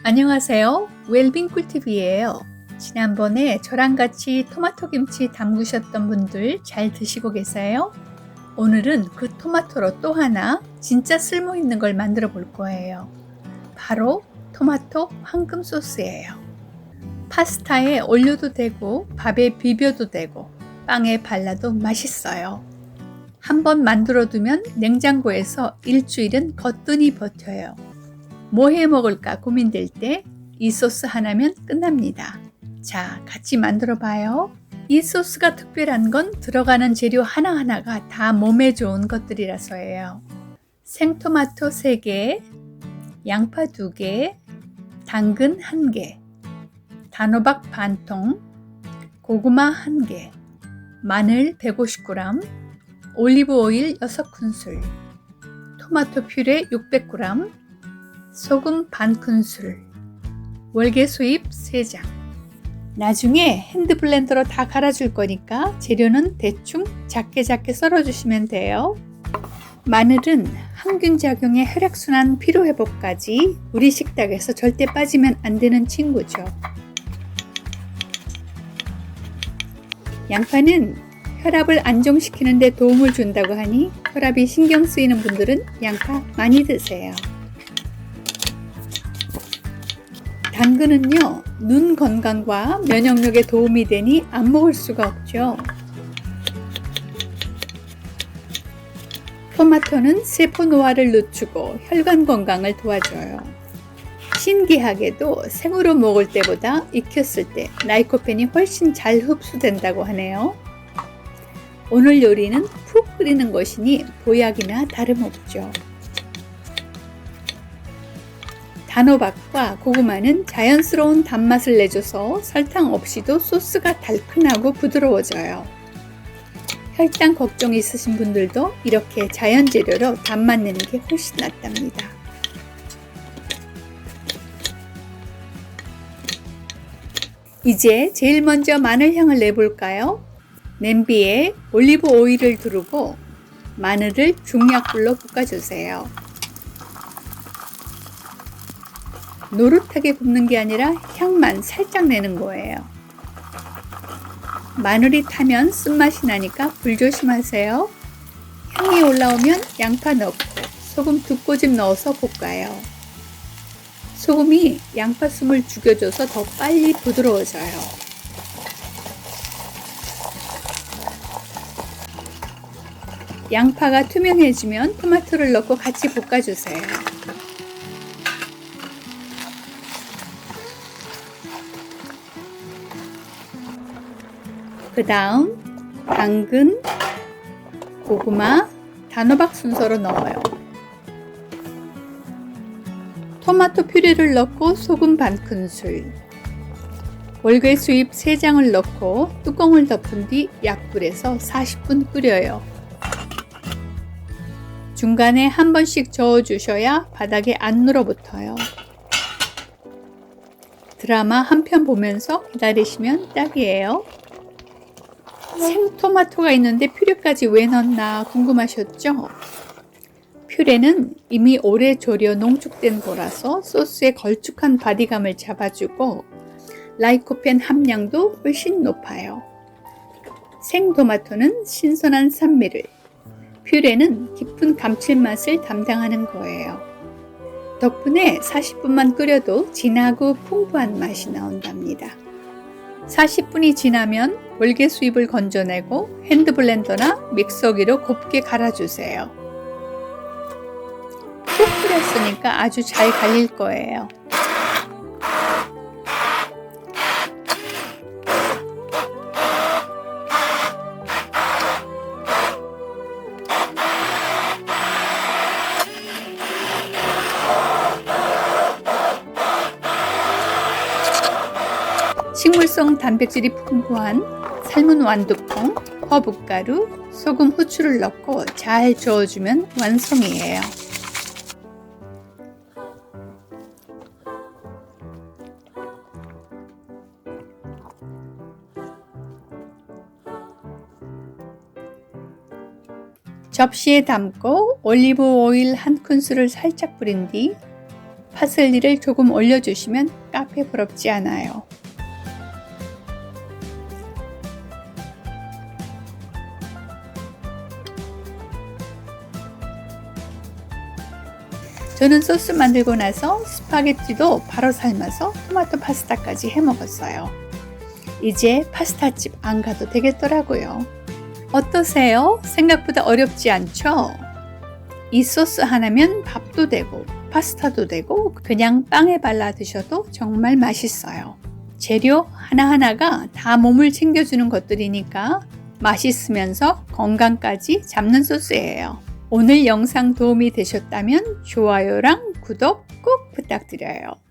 안녕하세요. 웰빙 꿀팁이에요. 지난번에 저랑 같이 토마토 김치 담그셨던 분들 잘 드시고 계세요? 오늘은 그 토마토로 또 하나 진짜 쓸모 있는 걸 만들어 볼 거예요. 바로 토마토 황금 소스예요. 파스타에 올려도 되고 밥에 비벼도 되고 빵에 발라도 맛있어요. 한번 만들어 두면 냉장고에서 일주일은 거뜬히 버텨요. 뭐 해 먹을까 고민될 때 이 소스 하나면 끝납니다. 자, 같이 만들어 봐요. 이 소스가 특별한 건 들어가는 재료 하나하나가 다 몸에 좋은 것들이라서예요. 생토마토 3개, 양파 2개, 당근 1개, 단호박 반통, 고구마 1개, 마늘 150g, 올리브 오일 6큰술, 토마토 퓨레 600g, 소금 반큰술, 월계수잎 3장. 나중에 핸드블렌더로 다 갈아줄 거니까 재료는 대충 작게 썰어주시면 돼요. 마늘은 항균작용의 혈액순환 피로회복까지 우리 식탁에서 절대 빠지면 안 되는 친구죠. 양파는 혈압을 안정시키는 데 도움을 준다고 하니 혈압이 신경 쓰이는 분들은 양파 많이 드세요. 당근은요, 눈 건강과 면역력에 도움이 되니 안 먹을 수가 없죠. 토마토는 세포 노화를 늦추고 혈관 건강을 도와줘요. 신기하게도 생으로 먹을 때보다 익혔을 때 라이코펜이 훨씬 잘 흡수된다고 하네요. 오늘 요리는 푹 끓이는 것이니 보약이나 다름없죠. 단호박과 고구마는 자연스러운 단맛을 내줘서 설탕 없이도 소스가 달큰하고 부드러워져요. 혈당 걱정이 있으신 분들도 이렇게 자연 재료로 단맛 내는 게 훨씬 낫답니다. 이제 제일 먼저 마늘 향을 내볼까요? 냄비에 올리브 오일을 두르고 마늘을 중약불로 볶아주세요. 노릇하게 굽는 게 아니라 향만 살짝 내는 거예요. 마늘이 타면 쓴맛이 나니까 불 조심하세요. 향이 올라오면 양파 넣고 소금 2꼬집 넣어서 볶아요. 소금이 양파 숨을 죽여줘서 더 빨리 부드러워져요. 양파가 투명해지면 토마토를 넣고 같이 볶아주세요. 그 다음 당근, 고구마, 단호박 순서로 넣어요. 토마토 퓨레를 넣고 소금 반큰술, 월계수잎 3장을 넣고 뚜껑을 덮은 뒤 약불에서 40분 끓여요. 중간에 한 번씩 저어주셔야 바닥에 안 눌어붙어요. 드라마 한 편 보면서 기다리시면 딱이에요. 생토마토가 있는데 퓨레까지 왜 넣나 궁금하셨죠? 퓨레는 이미 오래 졸여 농축된 거라서 소스의 걸쭉한 바디감을 잡아주고 라이코펜 함량도 훨씬 높아요. 생토마토는 신선한 산미를, 퓨레는 깊은 감칠맛을 담당하는 거예요. 덕분에 40분만 끓여도 진하고 풍부한 맛이 나온답니다. 40분이 지나면 월계수잎을 건져내고 핸드블렌더나 믹서기로 곱게 갈아주세요. 푹 끓였으니까 아주 잘 갈릴 거예요. 식물성 단백질이 풍부한 삶은 완두콩, 허브가루, 소금, 후추를 넣고 잘 저어주면 완성이에요. 접시에 담고 올리브 오일 1큰술을 살짝 뿌린 뒤 파슬리를 조금 올려주시면 카페 부럽지 않아요. 저는 소스 만들고 나서 스파게티도 바로 삶아서 토마토 파스타까지 해 먹었어요. 이제 파스타집 안 가도 되겠더라고요. 어떠세요? 생각보다 어렵지 않죠? 이 소스 하나면 밥도 되고 파스타도 되고 그냥 빵에 발라 드셔도 정말 맛있어요. 재료 하나하나가 다 몸을 챙겨주는 것들이니까 맛있으면서 건강까지 잡는 소스예요. 오늘 영상 도움이 되셨다면 좋아요랑 구독 꼭 부탁드려요.